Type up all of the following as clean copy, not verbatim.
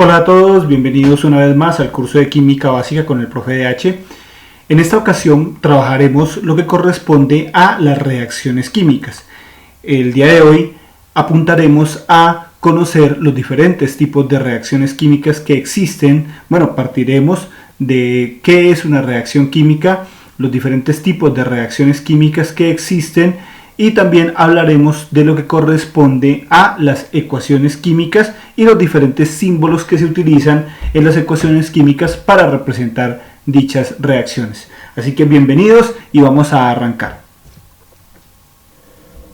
Hola a todos, bienvenidos una vez más al curso de Química Básica con el profe DH. En esta ocasión trabajaremos lo que corresponde a las reacciones químicas. El día de hoy apuntaremos a conocer los diferentes tipos de reacciones químicas que existen. Bueno, partiremos de qué es una reacción química, los diferentes tipos de reacciones químicas que existen y también hablaremos de lo que corresponde a las ecuaciones químicas y los diferentes símbolos que se utilizan en las ecuaciones químicas para representar dichas reacciones. Así que bienvenidos y vamos a arrancar.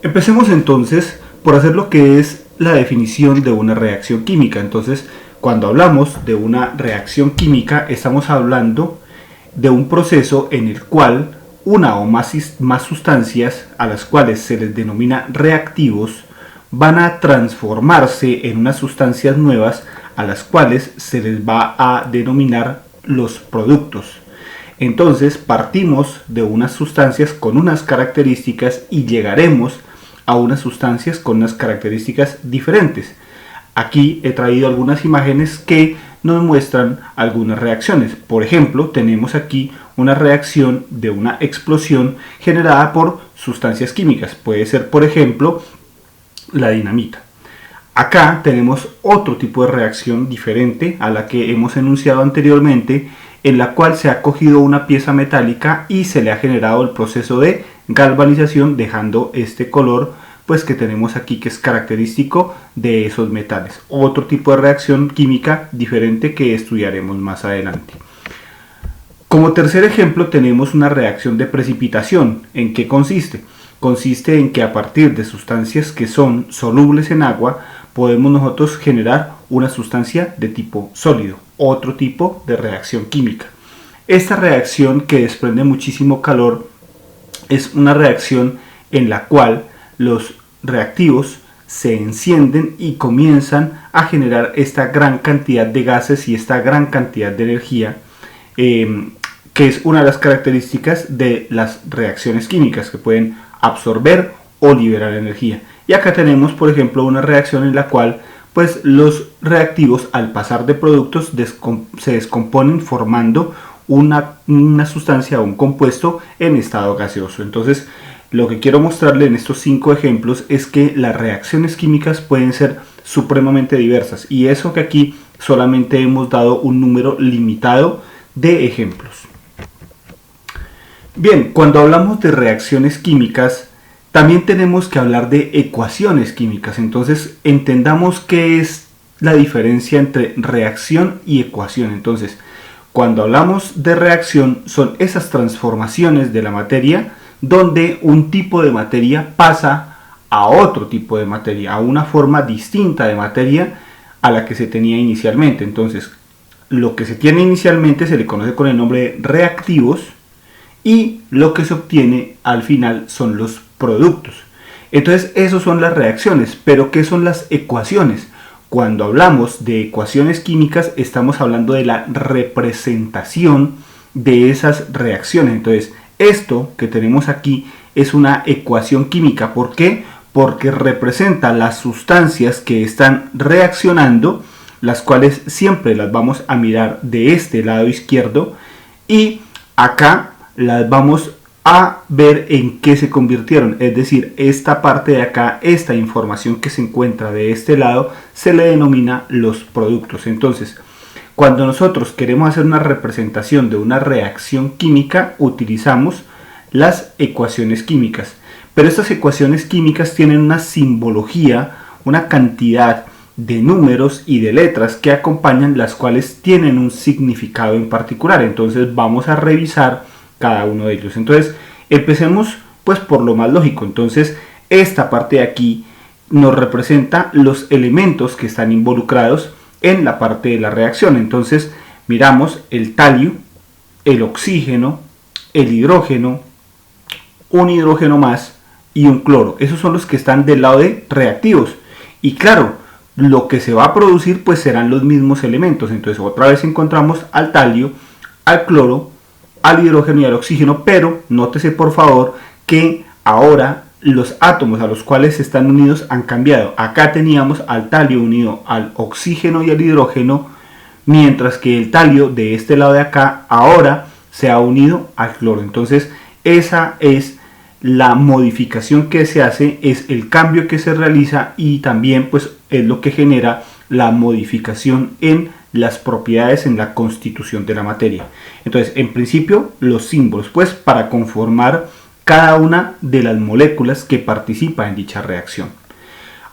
Empecemos entonces por hacer lo que es la definición de una reacción química. Entonces, cuando hablamos de una reacción química, estamos hablando de un proceso en el cual una o más sustancias, a las cuales se les denomina reactivos, van a transformarse en unas sustancias nuevas a las cuales se les va a denominar los productos. Entonces partimos de unas sustancias con unas características y llegaremos a unas sustancias con unas características diferentes. Aquí he traído algunas imágenes que nos muestran algunas reacciones. Por ejemplo, tenemos aquí una reacción de una explosión generada por sustancias químicas. Puede ser, por ejemplo, la dinamita. Acá tenemos otro tipo de reacción diferente a la que hemos enunciado anteriormente, en la cual se ha cogido una pieza metálica y se le ha generado el proceso de galvanización, dejando este color pues que tenemos aquí, que es característico de esos metales. Otro tipo de reacción química diferente que estudiaremos más adelante. Como tercer ejemplo tenemos una reacción de precipitación. ¿En qué consiste? Consiste en que a partir de sustancias que son solubles en agua podemos nosotros generar una sustancia de tipo sólido, otro tipo de reacción química. Esta reacción, que desprende muchísimo calor, es una reacción en la cual los reactivos se encienden y comienzan a generar esta gran cantidad de gases y esta gran cantidad de energía, que es una de las características de las reacciones químicas, que pueden absorber o liberar energía. Y acá tenemos, por ejemplo, una reacción en la cual pues los reactivos, al pasar de productos, se descomponen formando una sustancia o un compuesto en estado gaseoso. Entonces, lo que quiero mostrarle en estos 5 ejemplos es que las reacciones químicas pueden ser supremamente diversas, y eso que aquí solamente hemos dado un número limitado de ejemplos. Bien, cuando hablamos de reacciones químicas, también tenemos que hablar de ecuaciones químicas. Entonces, entendamos qué es la diferencia entre reacción y ecuación. Entonces, cuando hablamos de reacción, son esas transformaciones de la materia donde un tipo de materia pasa a otro tipo de materia, a una forma distinta de materia a la que se tenía inicialmente. Entonces, lo que se tiene inicialmente se le conoce con el nombre de reactivos, y lo que se obtiene al final son los productos. Entonces, esas son las reacciones. Pero ¿qué son las ecuaciones? Cuando hablamos de ecuaciones químicas, estamos hablando de la representación de esas reacciones. Entonces, esto que tenemos aquí es una ecuación química. ¿Por qué? Porque representa las sustancias que están reaccionando, las cuales siempre las vamos a mirar de este lado izquierdo, y acá las vamos a ver en qué se convirtieron. Es decir, esta parte de acá, esta información que se encuentra de este lado, se le denomina los productos. Entonces, cuando nosotros queremos hacer una representación de una reacción química, utilizamos las ecuaciones químicas. Pero estas ecuaciones químicas tienen una simbología, una cantidad de números y de letras que acompañan, las cuales tienen un significado en particular. Entonces vamos a revisar cada uno de ellos. Entonces empecemos pues por lo más lógico. Entonces esta parte de aquí nos representa los elementos que están involucrados en la parte de la reacción. Entonces miramos el talio, el oxígeno, el hidrógeno, un hidrógeno más y un cloro. Esos son los que están del lado de reactivos. Y claro, lo que se va a producir pues serán los mismos elementos. Entonces otra vez encontramos al talio, al cloro, al hidrógeno y al oxígeno, pero nótese por favor que ahora los átomos a los cuales están unidos han cambiado. Acá teníamos al talio unido al oxígeno y al hidrógeno mientras que el talio de este lado de acá ahora se ha unido al cloro. Entonces esa es la modificación que se hace, es el cambio que se realiza y también pues es lo que genera la modificación en las propiedades, en la constitución de la materia. Entonces, en principio, los símbolos pues para conformar cada una de las moléculas que participa en dicha reacción.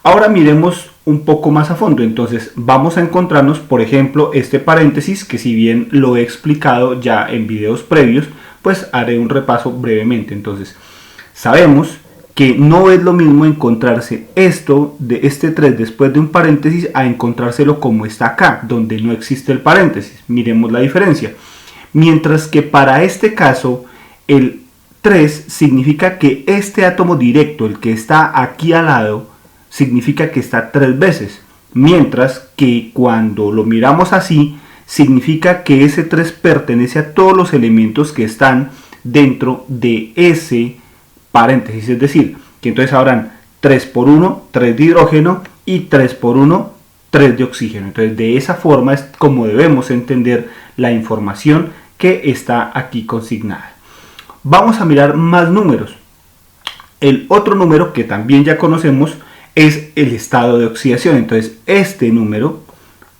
Ahora miremos un poco más a fondo. Entonces vamos a encontrarnos, por ejemplo, este paréntesis que, si bien lo he explicado ya en videos previos, pues haré un repaso brevemente. Entonces sabemos que no es lo mismo encontrarse esto de este 3 después de un paréntesis a encontrárselo como está acá, donde no existe el paréntesis. Miremos la diferencia. Mientras que para este caso el 3 significa que este átomo directo, el que está aquí al lado, significa que está 3 veces, mientras que cuando lo miramos así, significa que ese 3 pertenece a todos los elementos que están dentro de ese paréntesis, es decir, que entonces habrán 3 por 1, 3 de hidrógeno y 3 por 1, 3 de oxígeno. Entonces de esa forma es como debemos entender la información que está aquí consignada. Vamos a mirar más números. El otro número que también ya conocemos es el estado de oxidación. Entonces este número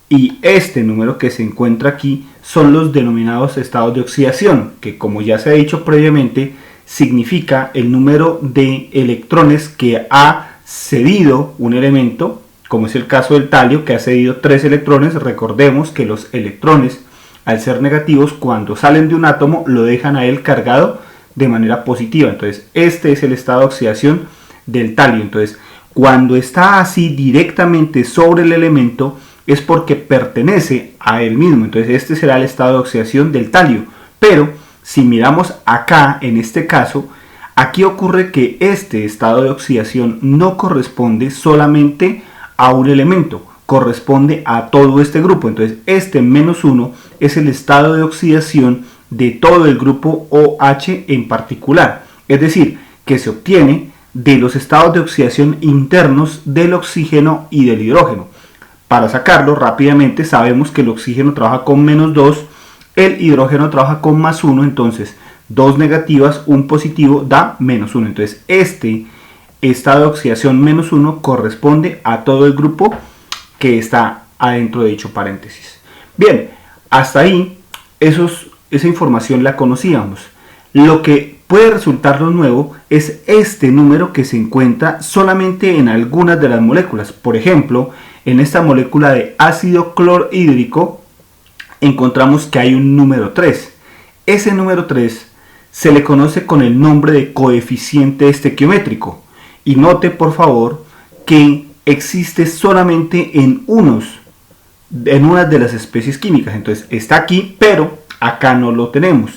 y este número que se encuentra aquí son los denominados estados de oxidación, que como ya se ha dicho previamente, significa el número de electrones que ha cedido un elemento, como es el caso del talio, que ha cedido 3 electrones. Recordemos que los electrones, al ser negativos, cuando salen de un átomo lo dejan a él cargado de manera positiva. Entonces este es el estado de oxidación del talio. Entonces cuando está así directamente sobre el elemento es porque pertenece a él mismo. Entonces este será el estado de oxidación del talio. Pero si miramos acá, en este caso, aquí ocurre que este estado de oxidación no corresponde solamente a un elemento, corresponde a todo este grupo. Entonces este -1 es el estado de oxidación de todo el grupo OH en particular. Es decir, que se obtiene de los estados de oxidación internos del oxígeno y del hidrógeno. Para sacarlo rápidamente, sabemos que el oxígeno trabaja con -2, el hidrógeno trabaja con +1, entonces 2 negativas, 1 positivo da -1. Entonces este estado de oxidación -1 corresponde a todo el grupo que está adentro de dicho paréntesis. Bien, hasta ahí esa información la conocíamos. Lo que puede resultarnos nuevo es este número que se encuentra solamente en algunas de las moléculas. Por ejemplo, en esta molécula de ácido clorhídrico encontramos que hay un número 3. Ese número 3 se le conoce con el nombre de coeficiente estequiométrico. Y note por favor que existe solamente en unas de las especies químicas. Entonces está aquí, pero acá no lo tenemos.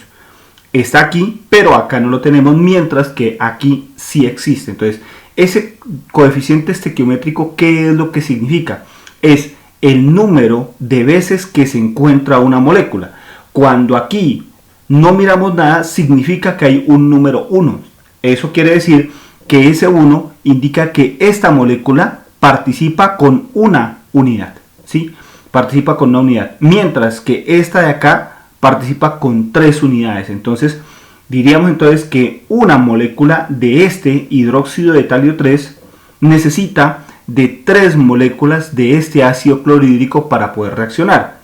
Está aquí, pero acá no lo tenemos, mientras que aquí sí existe. Entonces ese coeficiente estequiométrico, ¿qué es lo que significa? Es el número de veces que se encuentra una molécula. Cuando aquí no miramos nada, significa que hay un número 1. Eso quiere decir que ese 1 indica que esta molécula participa con una unidad, ¿sí? Participa con una unidad, mientras que esta de acá participa con 3 unidades. Entonces diríamos entonces que una molécula de este hidróxido de talio 3 necesita de 3 moléculas de este ácido clorhídrico para poder reaccionar.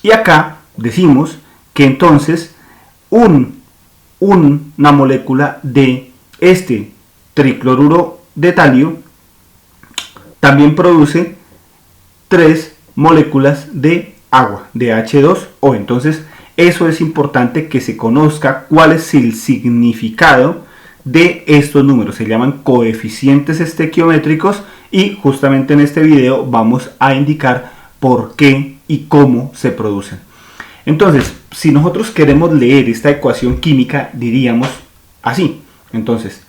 Y acá decimos que entonces una molécula de este tricloruro de talio también produce 3 moléculas de agua, de H2O. Entonces eso es importante que se conozca cuál es el significado de estos números. Se llaman coeficientes estequiométricos y justamente en este video vamos a indicar por qué y cómo se producen. Entonces, si nosotros queremos leer esta ecuación química, diríamos así. Entonces,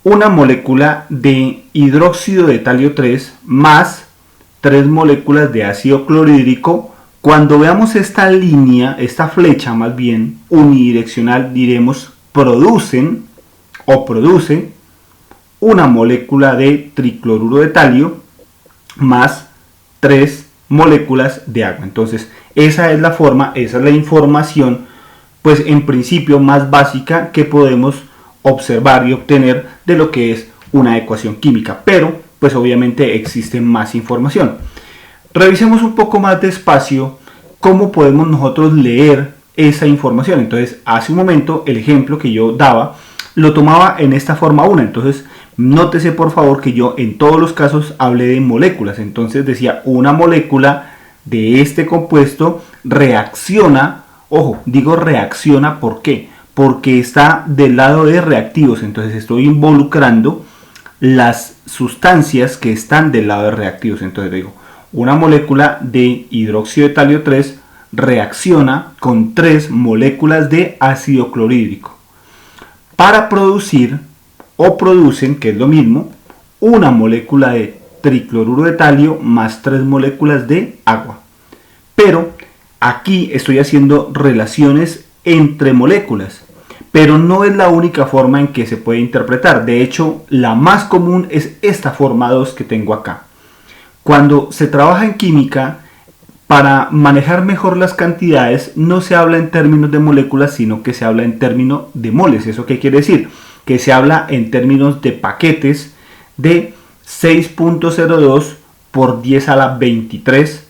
una molécula de hidróxido de talio 3 más 3 moléculas de ácido clorhídrico. Cuando veamos esta línea, esta flecha más bien unidireccional, diremos producen o produce una molécula de tricloruro de talio más 3 moléculas de agua. Entonces esa es la forma, esa es la información, pues en principio más básica que podemos observar y obtener de lo que es una ecuación química, pero pues obviamente existe más información. Revisemos un poco más despacio cómo podemos nosotros leer esa información. Entonces hace un momento el ejemplo que yo daba lo tomaba en esta forma 1, entonces nótese por favor que yo en todos los casos hablé de moléculas. Entonces decía una molécula de este compuesto reacciona, ojo, digo reacciona, ¿por qué? Porque está del lado de reactivos, entonces estoy involucrando las sustancias que están del lado de reactivos. Entonces digo, una molécula de hidróxido de talio 3 reacciona con 3 moléculas de ácido clorhídrico para producir o producen, que es lo mismo, una molécula de tricloruro de talio más 3 moléculas de agua. Pero aquí estoy haciendo relaciones entre moléculas, pero no es la única forma en que se puede interpretar. De hecho, la más común es esta forma 2 que tengo acá. Cuando se trabaja en química, para manejar mejor las cantidades, no se habla en términos de moléculas, sino que se habla en términos de moles. ¿Eso qué quiere decir? Que se habla en términos de paquetes de 6.02 por 10 a la 23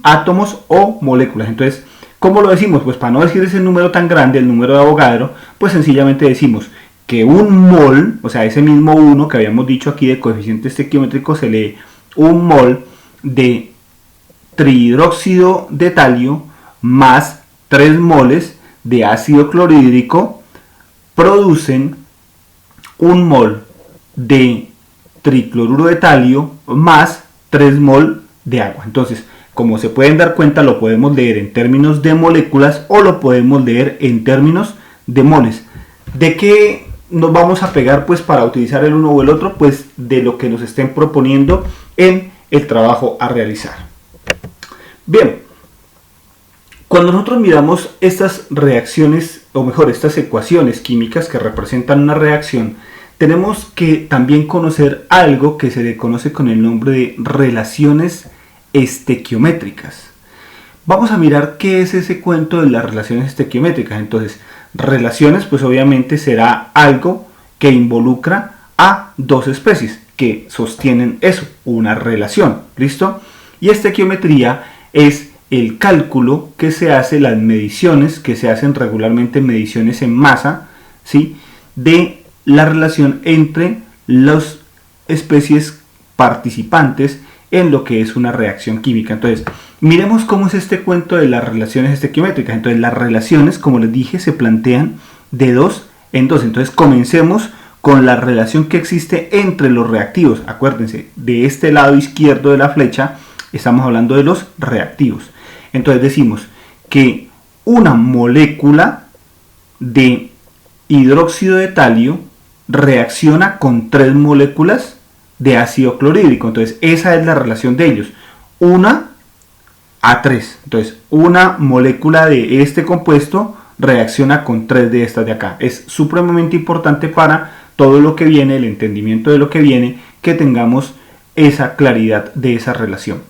átomos o moléculas. Entonces, ¿cómo lo decimos? Pues para no decir ese número tan grande, el número de Avogadro, pues sencillamente decimos que un mol, o sea, ese mismo 1 que habíamos dicho aquí de coeficiente estequiométrico, se lee un mol de trihidróxido de talio más 3 moles de ácido clorhídrico producen un mol de tricloruro de talio más 3 mol de agua. Entonces, como se pueden dar cuenta, lo podemos leer en términos de moléculas o lo podemos leer en términos de moles. ¿De qué nos vamos a pegar pues para utilizar el uno o el otro? Pues de lo que nos estén proponiendo en el trabajo a realizar. Bien, cuando nosotros miramos estas reacciones, o mejor, estas ecuaciones químicas que representan una reacción, tenemos que también conocer algo que se le conoce con el nombre de relaciones estequiométricas. Vamos a mirar qué es ese cuento de las relaciones estequiométricas. Entonces, relaciones, pues obviamente será algo que involucra a dos especies que sostienen eso, una relación, ¿listo? Y estequiometría es el cálculo que se hace, las mediciones que se hacen regularmente, mediciones en masa, ¿sí?, de la relación entre las especies participantes en lo que es una reacción química. Entonces, miremos cómo es este cuento de las relaciones estequiométricas. Entonces, las relaciones, como les dije, se plantean de dos en dos. Entonces, comencemos con la relación que existe entre los reactivos. Acuérdense, de este lado izquierdo de la flecha estamos hablando de los reactivos. Entonces decimos que una molécula de hidróxido de talio reacciona con 3 moléculas de ácido clorhídrico. Entonces esa es la relación de ellos, 1 a 3. Entonces una molécula de este compuesto reacciona con 3 de estas de acá. Es supremamente importante para todo lo que viene, el entendimiento de lo que viene, que tengamos esa claridad de esa relación.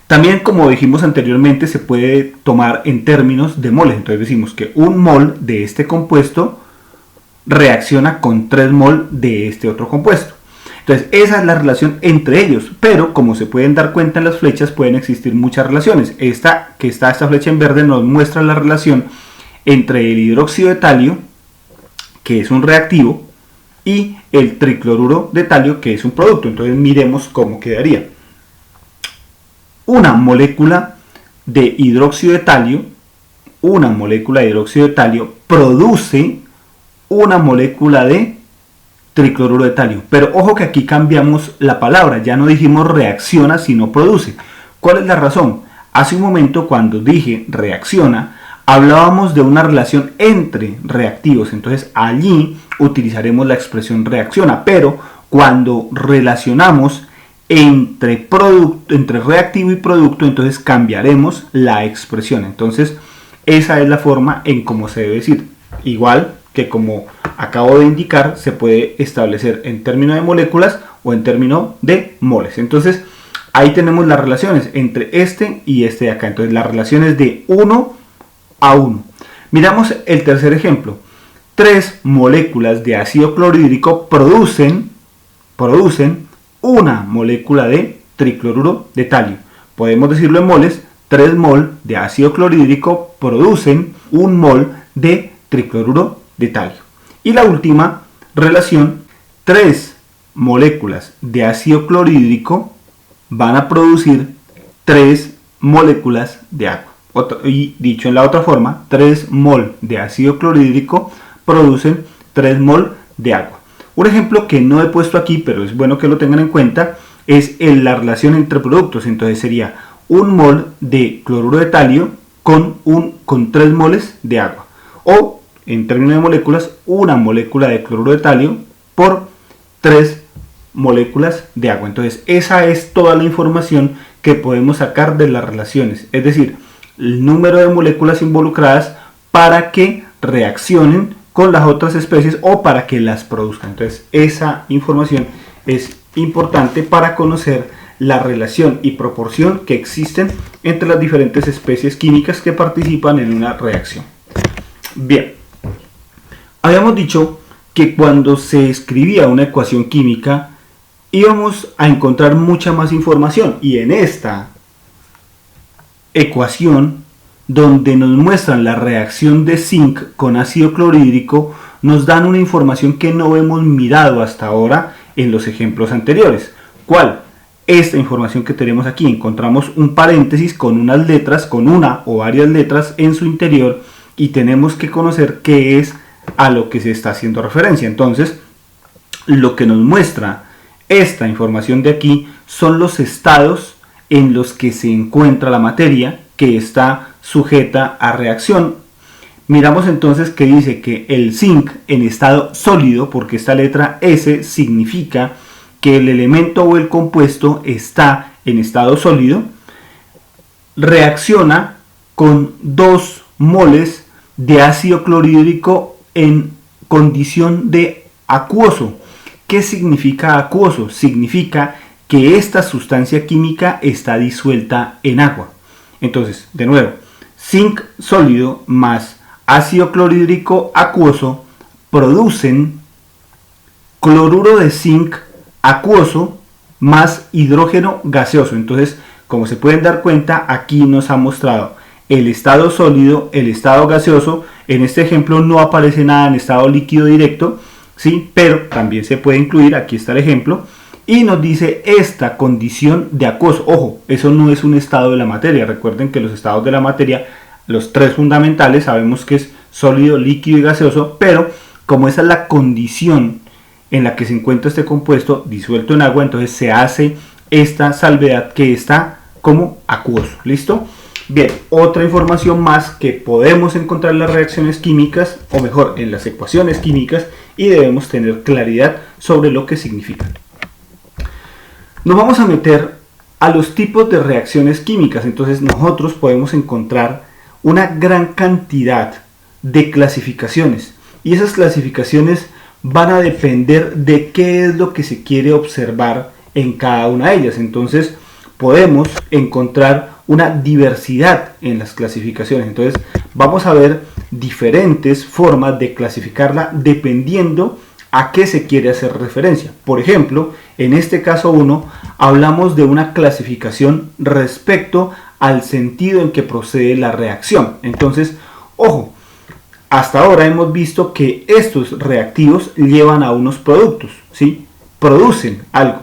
También, como dijimos anteriormente, se puede tomar en términos de moles. Entonces decimos que un mol de este compuesto reacciona con 3 mol de este otro compuesto. Entonces esa es la relación entre ellos, pero como se pueden dar cuenta en las flechas, pueden existir muchas relaciones. Esta flecha en verde nos muestra la relación entre el hidróxido de talio, que es un reactivo, y el tricloruro de talio, que es un producto. Entonces miremos cómo quedaría. Una molécula de hidróxido de talio, produce una molécula de tricloruro de talio. Pero ojo que aquí cambiamos la palabra, ya no dijimos reacciona, sino produce. ¿Cuál es la razón? Hace un momento, cuando dije reacciona, hablábamos de una relación entre reactivos. Entonces allí utilizaremos la expresión reacciona, pero cuando relacionamos entre reactivo y producto, entonces cambiaremos la expresión. Entonces esa es la forma en cómo se debe decir. Igual que como acabo de indicar, se puede establecer en términos de moléculas o en términos de moles. Entonces Ahí tenemos las relaciones entre este y este de acá. Entonces la relación es de 1 a 1. Miramos el tercer ejemplo. 3 moléculas de ácido clorhídrico producen una molécula de tricloruro de talio. Podemos decirlo en moles. 3 mol de ácido clorhídrico producen 1 mol de tricloruro de talio. Y la última relación, 3 moléculas de ácido clorhídrico van a producir 3 moléculas de agua. Y dicho en la otra forma, 3 mol de ácido clorhídrico producen 3 mol de agua. Un ejemplo que no he puesto aquí, pero es bueno que lo tengan en cuenta, es la relación entre productos. Entonces sería 1 mol de cloruro de talio con 3 moles de agua. O, en términos de moléculas, una molécula de cloruro de talio por 3 moléculas de agua. Entonces esa es toda la información que podemos sacar de las relaciones. Es decir, el número de moléculas involucradas para que reaccionen con las otras especies o para que las produzcan. Entonces esa información es importante para conocer la relación y proporción que existen entre las diferentes especies químicas que participan en una reacción. Bien, habíamos dicho que cuando se escribía una ecuación química íbamos a encontrar mucha más información, y en esta ecuación donde nos muestran la reacción de zinc con ácido clorhídrico nos dan una información que no hemos mirado hasta ahora en los ejemplos anteriores. ¿Cuál? Esta información que tenemos aquí. Encontramos un paréntesis con unas letras, con una o varias letras en su interior, y tenemos que conocer qué es a lo que se está haciendo referencia. Entonces, lo que nos muestra esta información de aquí son los estados en los que se encuentra la materia que está sujeta a reacción. Miramos entonces que dice que el zinc en estado sólido, porque esta letra S significa que el elemento o el compuesto está en estado sólido, reacciona con 2 moles de ácido clorhídrico en condición de acuoso. ¿Qué significa acuoso? Significa que esta sustancia química está disuelta en agua. Entonces, de nuevo, zinc sólido más ácido clorhídrico acuoso producen cloruro de zinc acuoso más hidrógeno gaseoso. Entonces, como se pueden dar cuenta, aquí nos ha mostrado el estado sólido, el estado gaseoso. En este ejemplo no aparece nada en estado líquido directo, ¿sí? Pero también se puede incluir, aquí está el ejemplo, y nos dice esta condición de acuoso. Ojo, eso no es un estado de la materia. Recuerden que los estados de la materia, los 3 fundamentales, sabemos que es sólido, líquido y gaseoso, pero como esa es la condición en la que se encuentra este compuesto disuelto en agua, entonces se hace esta salvedad que está como acuoso. ¿Listo? Bien, otra información más que podemos encontrar en las reacciones químicas, o mejor, en las ecuaciones químicas, y debemos tener claridad sobre lo que significan. Nos vamos a meter a los tipos de reacciones químicas. Entonces nosotros podemos encontrar una gran cantidad de clasificaciones, y esas clasificaciones van a depender de qué es lo que se quiere observar en cada una de ellas. Entonces podemos encontrar una diversidad en las clasificaciones. Entonces vamos a ver diferentes formas de clasificarla dependiendo a qué se quiere hacer referencia. Por ejemplo, en este caso 1 hablamos de una clasificación respecto al sentido en que procede la reacción. Entonces, ojo, hasta ahora hemos visto que estos reactivos llevan a unos productos, ¿sí? Producen algo,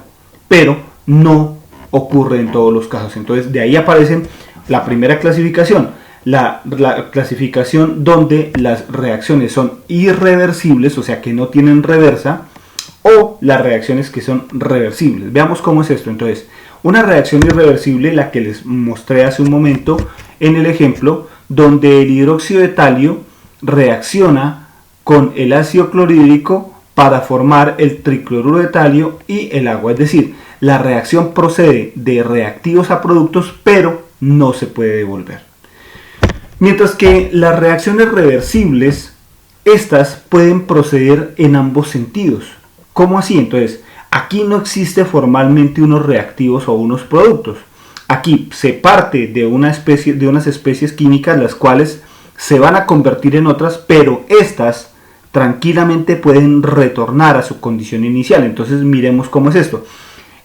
pero no ocurre en todos los casos. Entonces de ahí aparecen la primera clasificación, la clasificación donde las reacciones son irreversibles, o sea que no tienen reversa, o las reacciones que son reversibles. Veamos cómo es esto. Entonces, una reacción irreversible, la que les mostré hace un momento en el ejemplo, donde el hidróxido de talio reacciona con el ácido clorhídrico para formar el tricloruro de talio y el agua. Es decir, la reacción procede de reactivos a productos, pero no se puede devolver. Mientras que las reacciones reversibles, estas pueden proceder en ambos sentidos. ¿Cómo así? Entonces, Aquí no existe formalmente unos reactivos o unos productos. Aquí se parte de unas especies químicas las cuales se van a convertir en otras, pero estas tranquilamente pueden retornar a su condición inicial. Entonces miremos cómo es esto.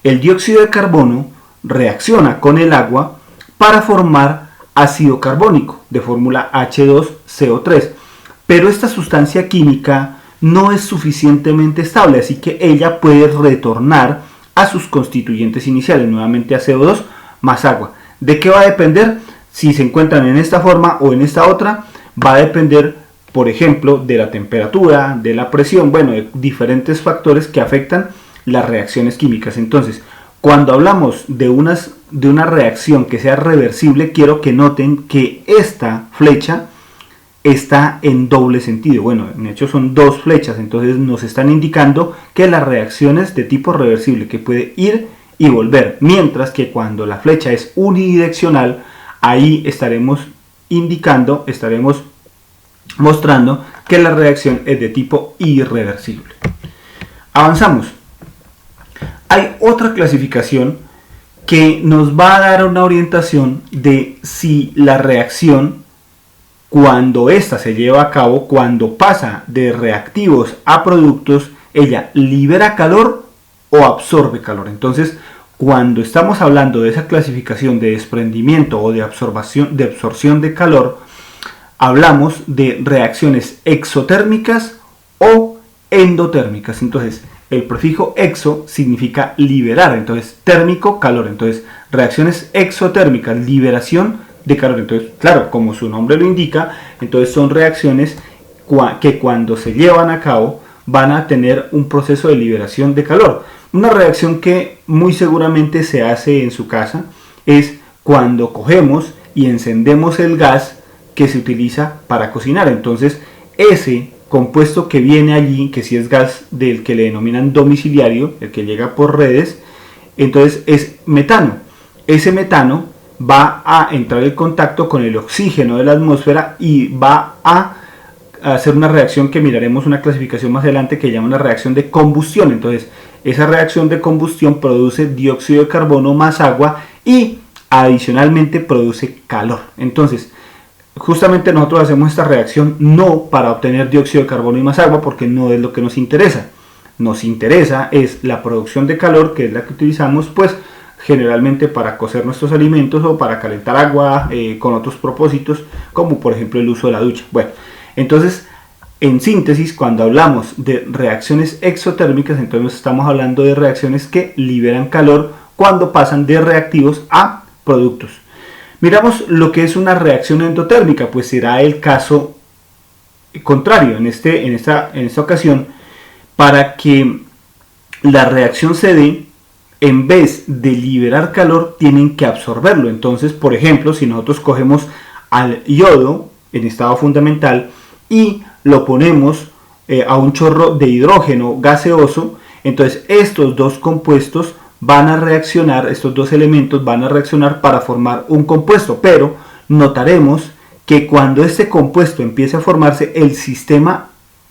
El dióxido de carbono reacciona con el agua para formar ácido carbónico de fórmula H2CO3, pero esta sustancia química no es suficientemente estable, así que ella puede retornar a sus constituyentes iniciales, nuevamente a CO2 más agua. ¿De qué va a depender? Si se encuentran en esta forma o en esta otra, va a depender, por ejemplo, de la temperatura, de la presión, bueno, de diferentes factores que afectan las reacciones químicas. Entonces, cuando hablamos de una reacción que sea reversible, quiero que noten que esta flecha está en doble sentido. Bueno, en hecho son dos flechas, entonces nos están indicando que la reacción es de tipo reversible, que puede ir y volver, mientras que cuando la flecha es unidireccional, ahí estaremos indicando, estaremos mostrando que la reacción es de tipo irreversible. Avanzamos. Hay otra clasificación que nos va a dar una orientación de si la reacción, cuando ésta se lleva a cabo, cuando pasa de reactivos a productos, ella libera calor o absorbe calor. Entonces, cuando estamos hablando de esa clasificación de desprendimiento o de absorción de calor, hablamos de reacciones exotérmicas o endotérmicas. Entonces, el prefijo exo significa liberar, entonces térmico, calor. Entonces, reacciones exotérmicas, liberación de calor. Entonces, claro, como su nombre lo indica, entonces son reacciones que cuando se llevan a cabo van a tener un proceso de liberación de calor. Una reacción que muy seguramente se hace en su casa es cuando cogemos y encendemos el gas que se utiliza para cocinar. Entonces, ese compuesto que viene allí, que si es gas del que le denominan domiciliario, el que llega por redes, entonces es metano. Ese metano va a entrar en contacto con el oxígeno de la atmósfera y va a hacer una reacción que miraremos una clasificación más adelante que llama una reacción de combustión. Entonces, esa reacción de combustión produce dióxido de carbono más agua y adicionalmente produce calor. Entonces, justamente nosotros hacemos esta reacción no para obtener dióxido de carbono y más agua, porque no es lo que nos interesa. Nos interesa es la producción de calor, que es la que utilizamos pues generalmente para cocer nuestros alimentos o para calentar agua con otros propósitos, como por ejemplo el uso de la ducha. Bueno, entonces en síntesis, cuando hablamos de reacciones exotérmicas, entonces estamos hablando de reacciones que liberan calor cuando pasan de reactivos a productos. Miramos lo que es una reacción endotérmica, pues será el caso contrario en esta ocasión. Para que la reacción se dé, en vez de liberar calor, tienen que absorberlo. Entonces, por ejemplo, si nosotros cogemos al yodo en estado fundamental y lo ponemos a un chorro de hidrógeno gaseoso, entonces estos dos compuestos van a reaccionar, estos dos elementos van a reaccionar para formar un compuesto, pero notaremos que cuando este compuesto empiece a formarse, el sistema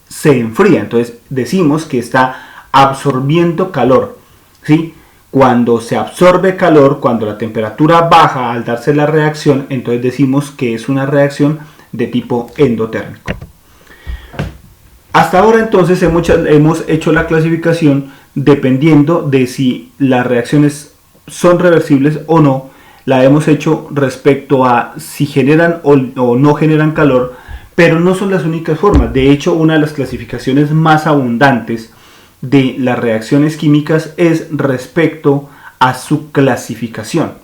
se enfría, entonces decimos que está absorbiendo calor, ¿sí? Cuando se absorbe calor, cuando la temperatura baja al darse la reacción, entonces decimos que es una reacción de tipo endotérmico. Hasta ahora entonces hemos hecho la clasificación dependiendo de si las reacciones son reversibles o no. La hemos hecho respecto a si generan o no generan calor, pero no son las únicas formas. De hecho, una de las clasificaciones más abundantes de las reacciones químicas es respecto a su clasificación,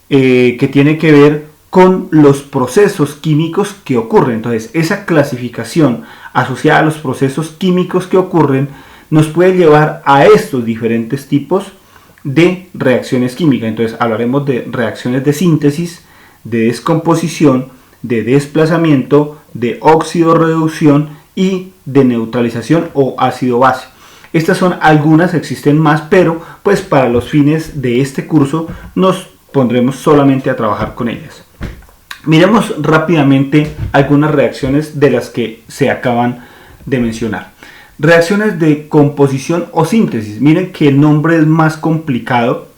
que tiene que ver con los procesos químicos que ocurren. Entonces, esa clasificación asociada a los procesos químicos que ocurren nos puede llevar a estos diferentes tipos de reacciones químicas. Entonces, hablaremos de reacciones de síntesis, de descomposición, de desplazamiento, de óxido-reducción y de neutralización o ácido-base. Estas son algunas, existen más, pero pues para los fines de este curso nos pondremos solamente a trabajar con ellas. Miremos rápidamente algunas reacciones de las que se acaban de mencionar. Reacciones de composición o síntesis. Miren que el nombre es más complicado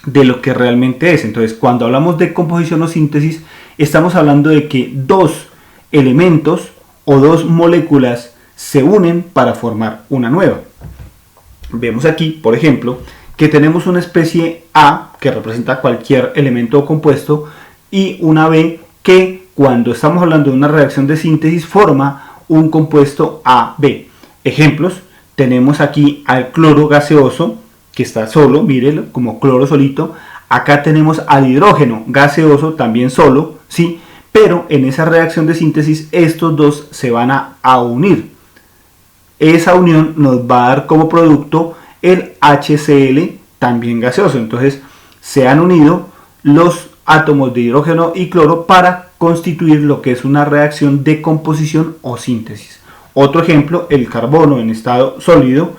de lo que realmente es. Entonces, cuando hablamos de composición o síntesis, estamos hablando de que dos elementos o dos moléculas se unen para formar una nueva. Vemos aquí, por ejemplo, que tenemos una especie A que representa cualquier elemento o compuesto y una B que, cuando estamos hablando de una reacción de síntesis, forma un compuesto AB. Ejemplos, tenemos aquí al cloro gaseoso que está solo, mírenlo, como cloro solito. Acá tenemos al hidrógeno gaseoso también solo, ¿sí? Pero en esa reacción de síntesis estos dos se van a unir. Esa unión nos va a dar como producto el HCl también gaseoso. Entonces se han unido los átomos de hidrógeno y cloro para constituir lo que es una reacción de composición o síntesis. Otro ejemplo, el carbono en estado sólido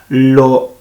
lo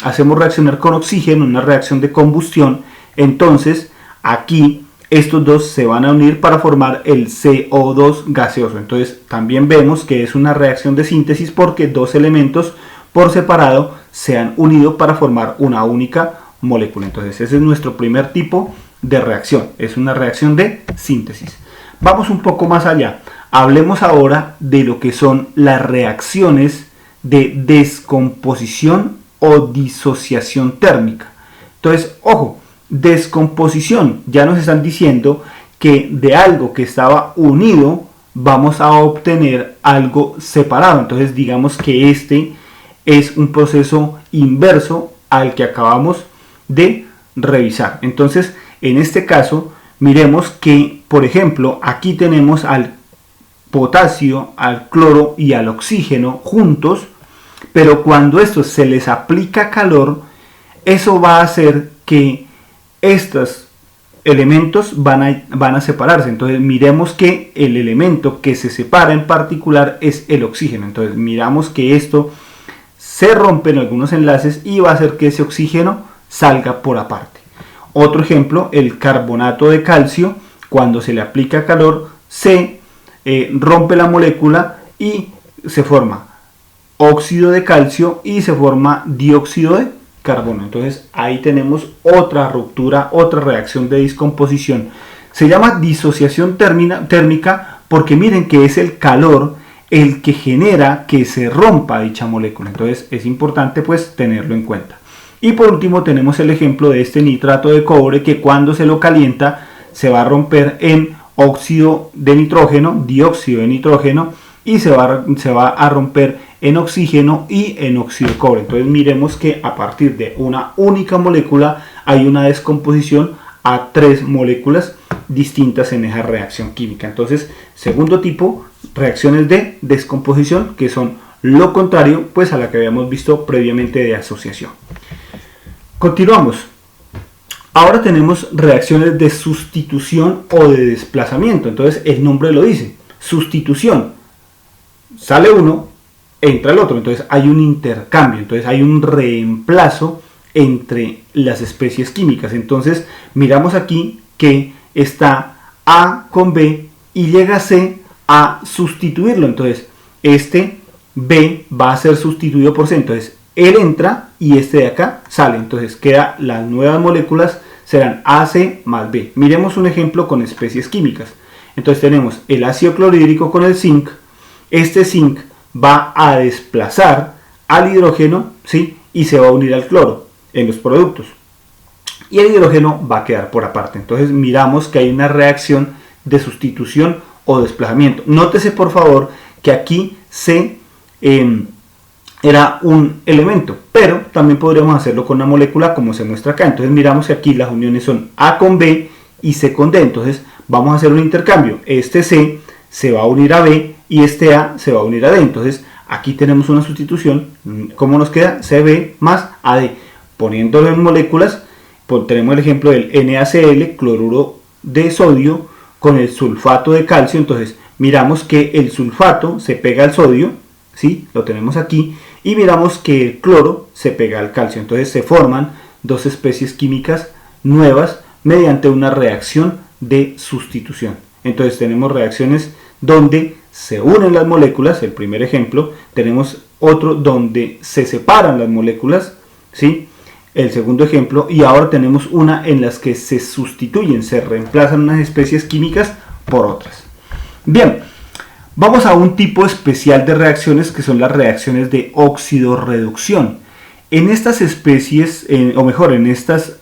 hacemos reaccionar con oxígeno, una reacción de combustión. Entonces aquí estos dos se van a unir para formar el CO2 gaseoso. Entonces también vemos que es una reacción de síntesis porque dos elementos por separado se han unido para formar una única molécula. Entonces ese es nuestro primer tipo de reacción, es una reacción de síntesis. Vamos un poco más allá, hablemos ahora de lo que son las reacciones de descomposición o disociación térmica. Entonces, ojo, descomposición, ya nos están diciendo que de algo que estaba unido vamos a obtener algo separado. Entonces digamos que este es un proceso inverso al que acabamos de revisar. Entonces en este caso miremos que, por ejemplo, aquí tenemos al potasio, al cloro y al oxígeno juntos, pero cuando estos se les aplica calor, eso va a hacer que estos elementos van a separarse. Entonces miremos que el elemento que se separa en particular es el oxígeno. Entonces miramos que esto se rompe en algunos enlaces y va a hacer que ese oxígeno salga por aparte. Otro ejemplo, el carbonato de calcio, cuando se le aplica calor se rompe la molécula y se forma óxido de calcio y se forma dióxido de carbono. Entonces ahí tenemos otra ruptura, otra reacción de descomposición. Se llama disociación térmica porque miren que es el calor el que genera que se rompa dicha molécula. Entonces es importante pues tenerlo en cuenta. Y por último tenemos el ejemplo de este nitrato de cobre que cuando se lo calienta se va a romper en óxido de nitrógeno, dióxido de nitrógeno, y se va a romper en oxígeno y en óxido de cobre. Entonces miremos que a partir de una única molécula hay una descomposición a tres moléculas distintas en esa reacción química. Entonces, segundo tipo, reacciones de descomposición, que son lo contrario pues a la que habíamos visto previamente de asociación. Continuamos. Ahora tenemos reacciones de sustitución o de desplazamiento. Entonces el nombre lo dice, sustitución. Sale uno, entra el otro. Entonces hay un intercambio, entonces hay un reemplazo entre las especies químicas. Entonces miramos aquí que está A con B y llega C a sustituirlo. Entonces este B va a ser sustituido por C. Entonces él entra y este de acá sale. Entonces queda las nuevas moléculas serán AC más B. Miremos un ejemplo con especies químicas. Entonces tenemos el ácido clorhídrico con el zinc. Este zinc va a desplazar al hidrógeno, ¿sí? Y se va a unir al cloro en los productos. Y el hidrógeno va a quedar por aparte. Entonces miramos que hay una reacción de sustitución o desplazamiento. Nótese por favor que aquí C era un elemento, pero también podríamos hacerlo con una molécula como se muestra acá. Entonces miramos que aquí las uniones son A con B y C con D. Entonces vamos a hacer un intercambio. Este C se va a unir a B y este A se va a unir a D. Entonces aquí tenemos una sustitución. ¿Cómo nos queda? CB más AD. Poniéndolo en moléculas, tenemos el ejemplo del NaCl, cloruro de sodio, con el sulfato de calcio. Entonces miramos que el sulfato se pega al sodio, ¿sí? Lo tenemos aquí. Y miramos que el cloro se pega al calcio. Entonces se forman dos especies químicas nuevas mediante una reacción de sustitución. Entonces tenemos reacciones donde se unen las moléculas, el primer ejemplo. Tenemos otro donde se separan las moléculas, ¿sí? El segundo ejemplo. Y ahora tenemos una en las que se sustituyen, se reemplazan unas especies químicas por otras. Bien, vamos a un tipo especial de reacciones que son las reacciones de óxido-reducción. En estas especies, o mejor, en estas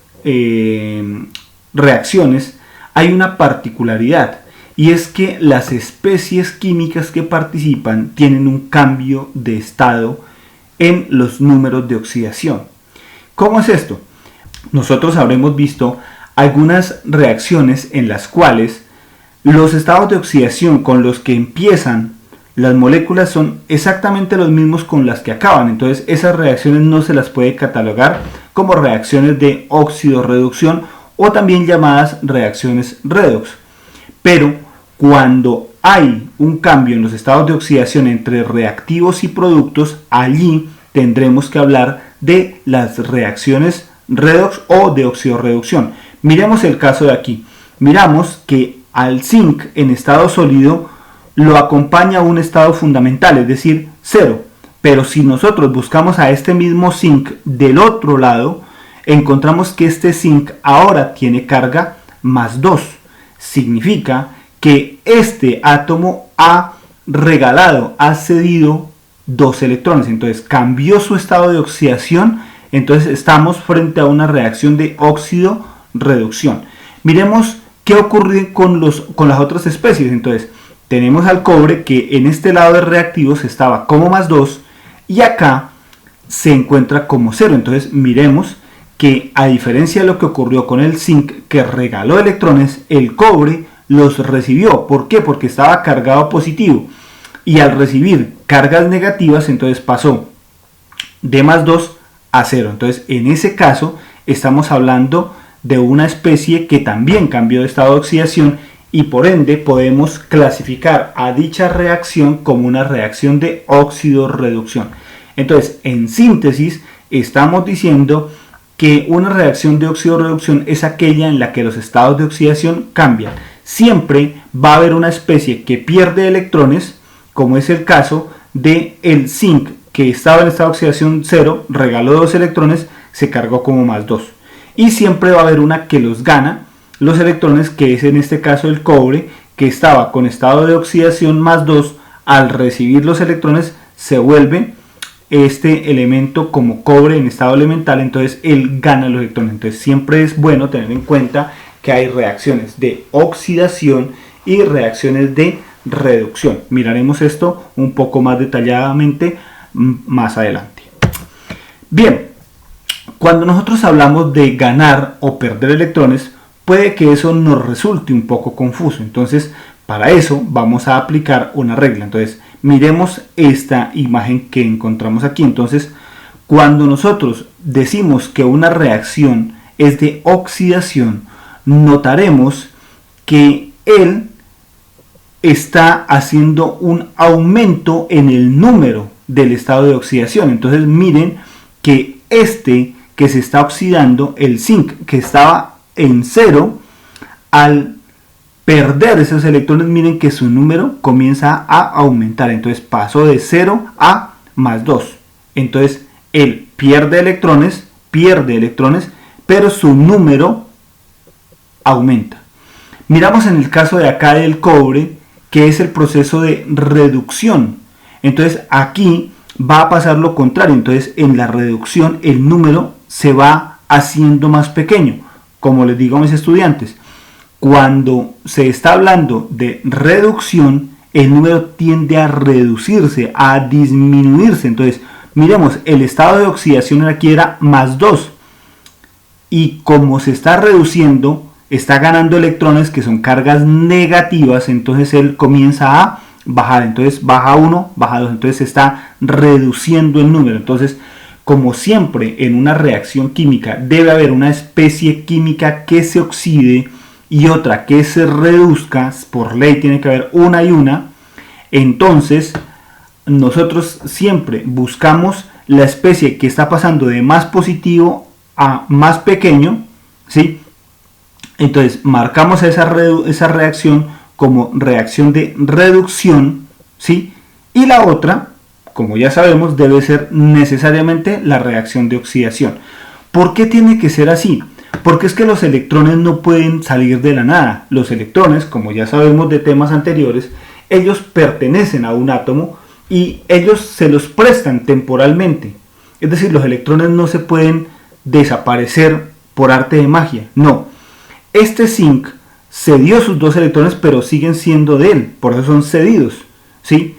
reacciones hay una particularidad, y es que las especies químicas que participan tienen un cambio de estado en los números de oxidación. ¿Cómo es esto? Nosotros habremos visto algunas reacciones en las cuales los estados de oxidación con los que empiezan las moléculas son exactamente los mismos con las que acaban. Entonces esas reacciones no se las puede catalogar como reacciones de óxido-reducción, o también llamadas reacciones redox. Pero cuando hay un cambio en los estados de oxidación entre reactivos y productos, allí tendremos que hablar de las reacciones redox o de óxido-reducción. Miremos el caso de aquí. Miramos que al zinc en estado sólido lo acompaña un estado fundamental, es decir, 0. Pero si nosotros buscamos a este mismo zinc del otro lado, encontramos que este zinc ahora tiene carga más 2. Significa que este átomo ha regalado, ha cedido 2 electrones. Entonces cambió su estado de oxidación. Entonces estamos frente a una reacción de óxido-reducción. Miremos qué ocurre con las otras especies. Entonces tenemos al cobre, que en este lado de reactivos estaba como más 2 y acá se encuentra como 0. Entonces miremos que, a diferencia de lo que ocurrió con el zinc, que regaló electrones, el cobre los recibió. ¿Por qué? Porque estaba cargado positivo, y al recibir cargas negativas entonces pasó de más 2 a 0. Entonces en ese caso estamos hablando de una especie que también cambió de estado de oxidación, y por ende podemos clasificar a dicha reacción como una reacción de óxido-reducción. Entonces, en síntesis, estamos diciendo que una reacción de óxido-reducción es aquella en la que los estados de oxidación cambian. Siempre va a haber una especie que pierde electrones, como es el caso del zinc, que estaba en estado de oxidación 0, regaló 2 electrones, se cargó como más 2. Y siempre va a haber una que los gana los electrones, que es en este caso el cobre, que estaba con estado de oxidación más 2, al recibir los electrones se vuelve este elemento como cobre en estado elemental, entonces él gana los electrones. Entonces siempre es bueno tener en cuenta que hay reacciones de oxidación y reacciones de reducción. Miraremos esto un poco más detalladamente más adelante. Bien, cuando nosotros hablamos de ganar o perder electrones, puede que eso nos resulte un poco confuso. Entonces, para eso vamos a aplicar una regla. Entonces, miremos esta imagen que encontramos aquí. Entonces, cuando nosotros decimos que una reacción es de oxidación, notaremos que él está haciendo un aumento en el número del estado de oxidación. Entonces, miren que este que se está oxidando, el zinc, que estaba en 0, al perder esos electrones, miren que su número comienza a aumentar. Entonces pasó de 0 a más 2. Entonces él pierde electrones, pero su número aumenta. Miramos en el caso de acá del cobre, que es el proceso de reducción. Entonces aquí va a pasar lo contrario. Entonces en la reducción el número se va haciendo más pequeño. Como les digo a mis estudiantes, cuando se está hablando de reducción, el número tiende a reducirse, a disminuirse. Entonces, miremos, el estado de oxidación aquí era más 2. Y como se está reduciendo, está ganando electrones que son cargas negativas, entonces él comienza a bajar. Entonces baja 1, baja 2, entonces se está reduciendo el número. Entonces, como siempre en una reacción química debe haber una especie química que se oxide y otra que se reduzca, por ley tiene que haber una y una, entonces nosotros siempre buscamos la especie que está pasando de más positivo a más pequeño, ¿sí? Entonces marcamos esa reacción como reacción de reducción, ¿sí? Y la otra, como ya sabemos, debe ser necesariamente la reacción de oxidación. ¿Por qué tiene que ser así? Porque es que los electrones no pueden salir de la nada. Los electrones, como ya sabemos de temas anteriores, ellos pertenecen a un átomo y ellos se los prestan temporalmente. Es decir, los electrones no se pueden desaparecer por arte de magia. No. Este zinc cedió sus 2 electrones, pero siguen siendo de él. Por eso son cedidos, ¿sí?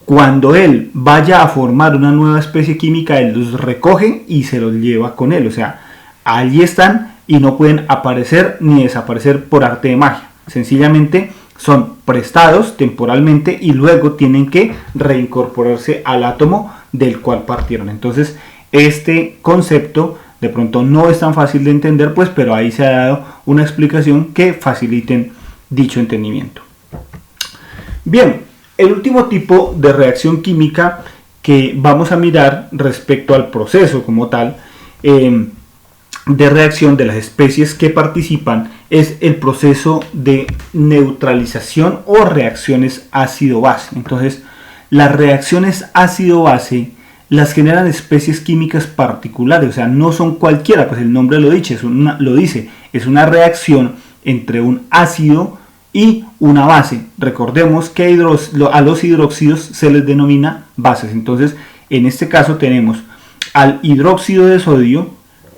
Cuando él vaya a formar una nueva especie química, él los recoge y se los lleva con él. O sea, allí están y no pueden aparecer ni desaparecer por arte de magia. Sencillamente son prestados temporalmente y luego tienen que reincorporarse al átomo del cual partieron. Entonces, este concepto de pronto no es tan fácil de entender, pues, pero ahí se ha dado una explicación que faciliten dicho entendimiento. Bien, el último tipo de reacción química que vamos a mirar respecto al proceso como tal de reacción de las especies que participan es el proceso de neutralización o reacciones ácido-base. Entonces, las reacciones ácido-base las generan especies químicas particulares, o sea, no son cualquiera, pues el nombre lo dice, es una reacción entre un ácido y una base. Recordemos que a los hidróxidos se les denomina bases. Entonces, en este caso tenemos al hidróxido de sodio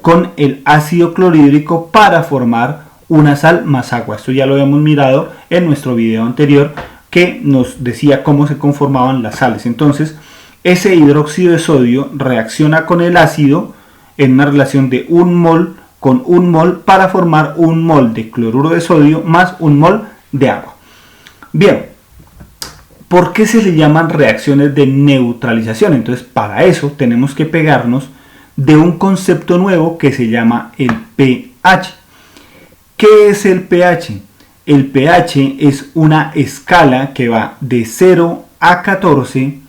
con el ácido clorhídrico para formar una sal más agua. Esto ya lo habíamos mirado en nuestro video anterior que nos decía cómo se conformaban las sales. Entonces, ese hidróxido de sodio reacciona con el ácido en una relación de 1 mol con 1 mol para formar 1 mol de cloruro de sodio más 1 mol de agua. Bien, ¿por qué se le llaman reacciones de neutralización? Entonces, para eso tenemos que pegarnos de un concepto nuevo que se llama el pH. ¿Qué es el pH? El pH es una escala que va de 0 a 14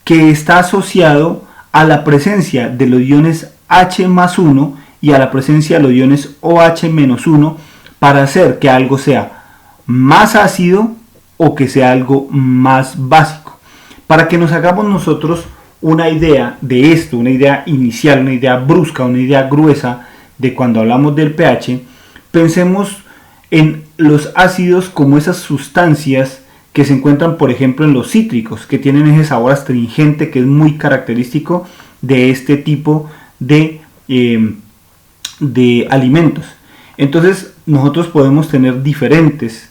que está asociado a la presencia de los iones H más 1 y a la presencia de los iones OH menos 1 para hacer que algo sea más ácido o que sea algo más básico. Para que nos hagamos nosotros una idea de esto, una idea inicial, una idea brusca, una idea gruesa de cuando hablamos del pH, pensemos en los ácidos como esas sustancias que se encuentran, por ejemplo, en los cítricos, que tienen ese sabor astringente que es muy característico de este tipo de alimentos. Entonces, nosotros podemos tener diferentes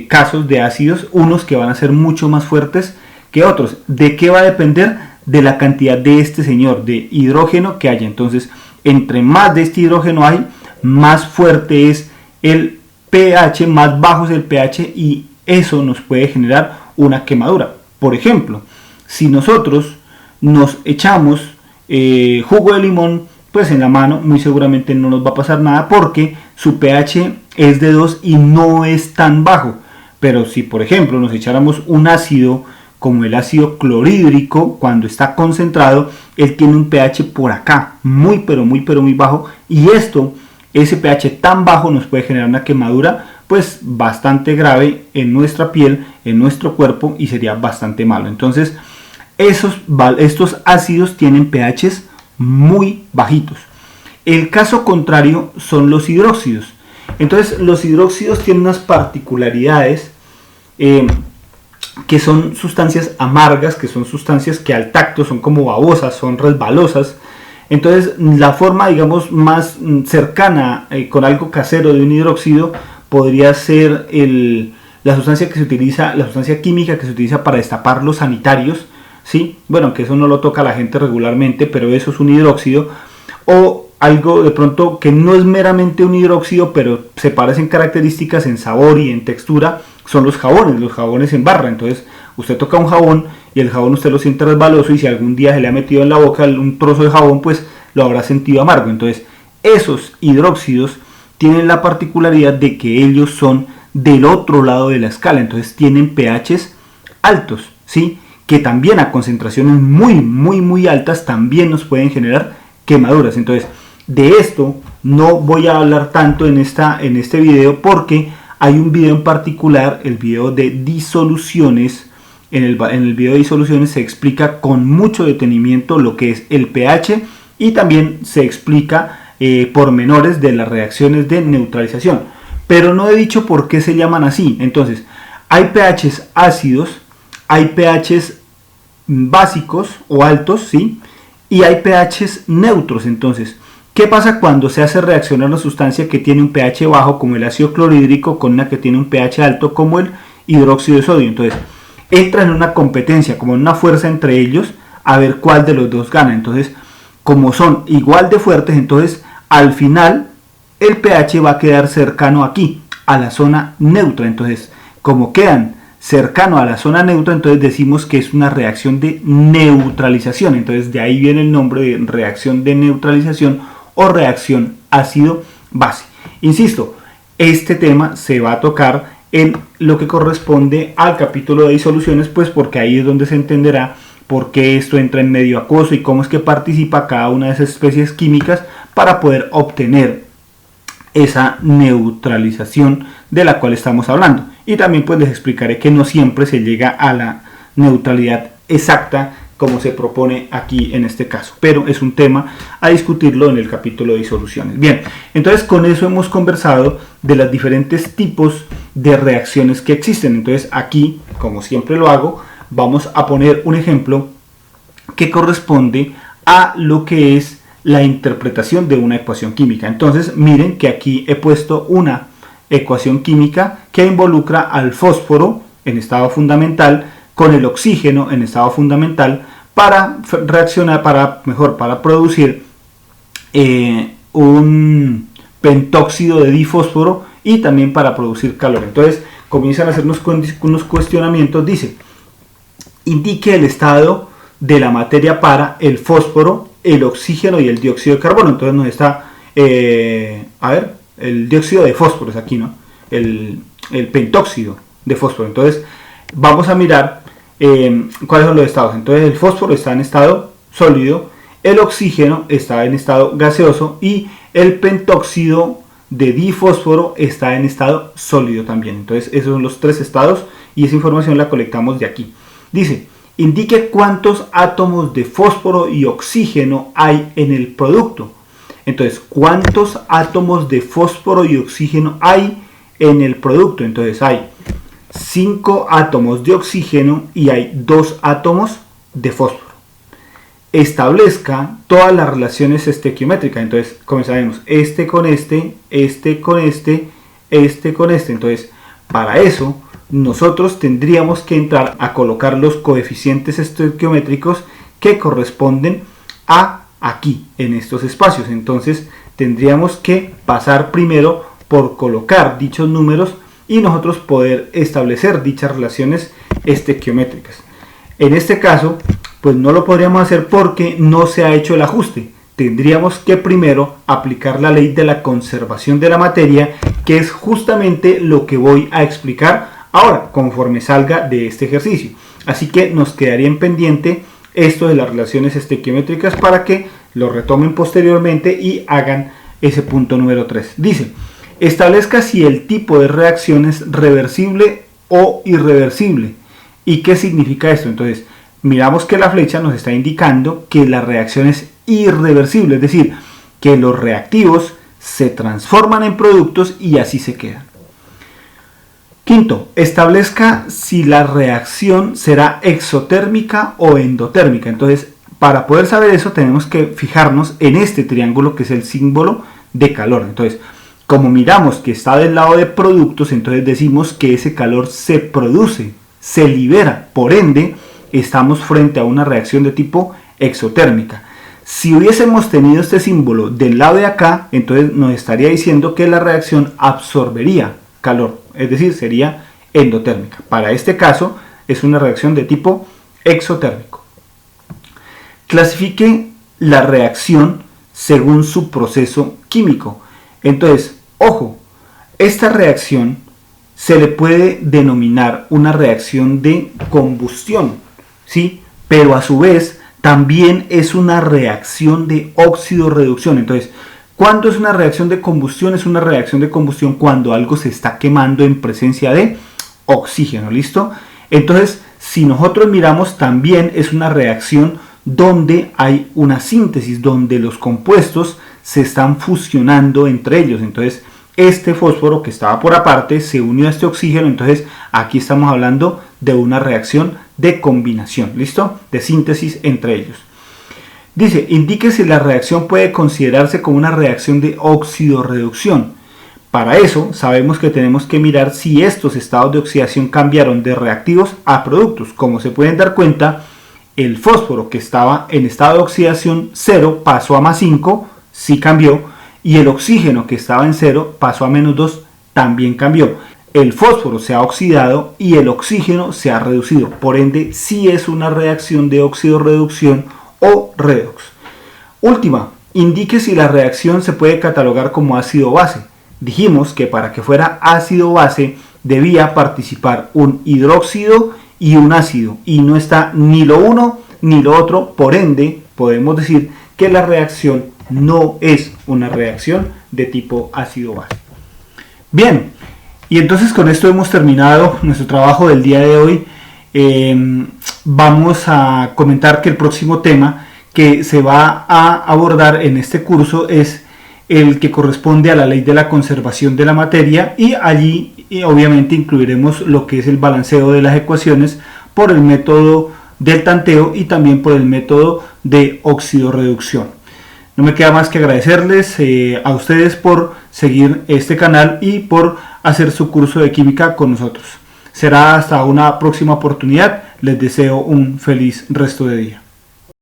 casos de ácidos, unos que van a ser mucho más fuertes que otros. ¿De qué va a depender? De la cantidad de este señor, de hidrógeno que haya. Entonces, entre más de este hidrógeno hay, más fuerte es el pH, más bajo es el pH y eso nos puede generar una quemadura. Por ejemplo, si nosotros nos echamos jugo de limón, pues en la mano muy seguramente no nos va a pasar nada porque su pH es de 2 y no es tan bajo. Pero si por ejemplo nos echáramos un ácido como el ácido clorhídrico, cuando está concentrado, él tiene un pH por acá, muy bajo, y ese pH tan bajo nos puede generar una quemadura pues bastante grave en nuestra piel, en nuestro cuerpo, y sería bastante malo. Entonces, estos ácidos tienen pHs muy bajitos. El caso contrario son los hidróxidos. Entonces, los hidróxidos tienen unas particularidades que son sustancias amargas, que son sustancias que al tacto son como babosas, son resbalosas. Entonces, la forma, digamos, más cercana con algo casero de un hidróxido podría ser la sustancia que se utiliza, la sustancia química que se utiliza para destapar los sanitarios, ¿sí? Bueno, que eso no lo toca a la gente regularmente, pero eso es un hidróxido. O algo de pronto que no es meramente un hidróxido, pero se parecen características en sabor y en textura, son los jabones en barra. Entonces, usted toca un jabón y el jabón usted lo siente resbaloso, y si algún día se le ha metido en la boca un trozo de jabón, pues lo habrá sentido amargo. Entonces, esos hidróxidos tienen la particularidad de que ellos son del otro lado de la escala, entonces tienen pHs altos, ¿sí? Que también a concentraciones muy altas también nos pueden generar quemaduras. Entonces, de esto no voy a hablar tanto en este video, porque hay un video en particular, el video de disoluciones, en el video de disoluciones se explica con mucho detenimiento lo que es el pH y también se explica pormenores de las reacciones de neutralización. Pero no he dicho por qué se llaman así. Entonces, hay pHs ácidos, hay pHs básicos o altos, ¿sí? Y hay pHs neutros. Entonces, ¿qué pasa cuando se hace reaccionar una sustancia que tiene un pH bajo, como el ácido clorhídrico, con una que tiene un pH alto, como el hidróxido de sodio? Entonces, entra en una competencia, como en una fuerza entre ellos, a ver cuál de los dos gana. Entonces, como son igual de fuertes, entonces al final el pH va a quedar cercano aquí, a la zona neutra. Entonces, como quedan cercano a la zona neutra, entonces decimos que es una reacción de neutralización. Entonces, de ahí viene el nombre de reacción de neutralización o reacción ácido-base. Insisto, este tema se va a tocar en lo que corresponde al capítulo de disoluciones, pues porque ahí es donde se entenderá por qué esto entra en medio acuoso y cómo es que participa cada una de esas especies químicas para poder obtener esa neutralización de la cual estamos hablando. Y también pues les explicaré que no siempre se llega a la neutralidad exacta como se propone aquí en este caso, pero es un tema a discutirlo en el capítulo de disoluciones. Bien, entonces con eso hemos conversado de los diferentes tipos de reacciones que existen. Entonces aquí, como siempre lo hago, vamos a poner un ejemplo que corresponde a lo que es la interpretación de una ecuación química. Entonces miren que aquí he puesto una ecuación química que involucra al fósforo en estado fundamental con el oxígeno en estado fundamental para reaccionar, para producir un pentóxido de difósforo y también para producir calor. Entonces comienzan a hacernos unos cuestionamientos. Dice, indique el estado de la materia para el fósforo, el oxígeno y el dióxido de carbono. Entonces nos está, el dióxido de fósforo es aquí, ¿no? El pentóxido de fósforo. Entonces vamos a mirar cuáles son los estados. Entonces el fósforo está en estado sólido, el oxígeno está en estado gaseoso y el pentóxido de difósforo está en estado sólido también. Entonces esos son los tres estados y esa información la colectamos de aquí. Dice, indique cuántos átomos de fósforo y oxígeno hay en el producto. Entonces, ¿cuántos átomos de fósforo y oxígeno hay en el producto? Entonces hay 5 átomos de oxígeno y hay 2 átomos de fósforo. Establezca todas las relaciones estequiométricas. Entonces, como sabemos, este con este, este con este, este con este. Entonces, para eso, nosotros tendríamos que entrar a colocar los coeficientes estequiométricos que corresponden a aquí, en estos espacios. Entonces, tendríamos que pasar primero por colocar dichos números y nosotros poder establecer dichas relaciones estequiométricas. En este caso, pues no lo podríamos hacer porque no se ha hecho el ajuste. Tendríamos que primero aplicar la ley de la conservación de la materia, que es justamente lo que voy a explicar ahora, conforme salga de este ejercicio. Así que nos quedaría en pendiente esto de las relaciones estequiométricas para que lo retomen posteriormente y hagan ese punto número 3. Dice, establezca si el tipo de reacción es reversible o irreversible. ¿Y qué significa esto? Entonces, miramos que la flecha nos está indicando que la reacción es irreversible, es decir, que los reactivos se transforman en productos y así se quedan. Quinto, establezca si la reacción será exotérmica o endotérmica. Entonces, para poder saber eso tenemos que fijarnos en este triángulo que es el símbolo de calor. Entonces, como miramos que está del lado de productos, entonces decimos que ese calor se produce, se libera. Por ende, estamos frente a una reacción de tipo exotérmica. Si hubiésemos tenido este símbolo del lado de acá, entonces nos estaría diciendo que la reacción absorbería calor, es decir, sería endotérmica. Para este caso es una reacción de tipo exotérmico. Clasifique la reacción según su proceso químico. Entonces, ojo, esta reacción se le puede denominar una reacción de combustión, ¿sí? Pero a su vez también es una reacción de óxido-reducción. Entonces, ¿cuándo es una reacción de combustión? Es una reacción de combustión cuando algo se está quemando en presencia de oxígeno, ¿listo? Entonces, si nosotros miramos, también es una reacción donde hay una síntesis, donde los compuestos se están fusionando entre ellos. Entonces este fósforo que estaba por aparte se unió a este oxígeno, entonces aquí estamos hablando de una reacción de combinación, ¿listo? De síntesis entre ellos. Dice, indique si la reacción puede considerarse como una reacción de óxido-reducción. Para eso sabemos que tenemos que mirar si estos estados de oxidación cambiaron de reactivos a productos. Como se pueden dar cuenta, el fósforo que estaba en estado de oxidación 0 pasó a +5, sí cambió, y el oxígeno que estaba en 0 pasó a -2, también cambió. El fósforo se ha oxidado y el oxígeno se ha reducido, por ende sí es una reacción de óxido-reducción o redox. Última, indique si la reacción se puede catalogar como ácido-base. Dijimos que para que fuera ácido-base debía participar un hidróxido y un ácido, y no está ni lo uno ni lo otro, por ende podemos decir que la reacción no es una reacción de tipo ácido-base. Bien, y entonces con esto hemos terminado nuestro trabajo del día de hoy. Vamos a comentar que el próximo tema que se va a abordar en este curso es el que corresponde a la ley de la conservación de la materia, y allí obviamente incluiremos lo que es el balanceo de las ecuaciones por el método del tanteo y también por el método de óxido-reducción. No me queda más que agradecerles a ustedes por seguir este canal y por hacer su curso de química con nosotros. Será hasta una próxima oportunidad. Les deseo un feliz resto de día.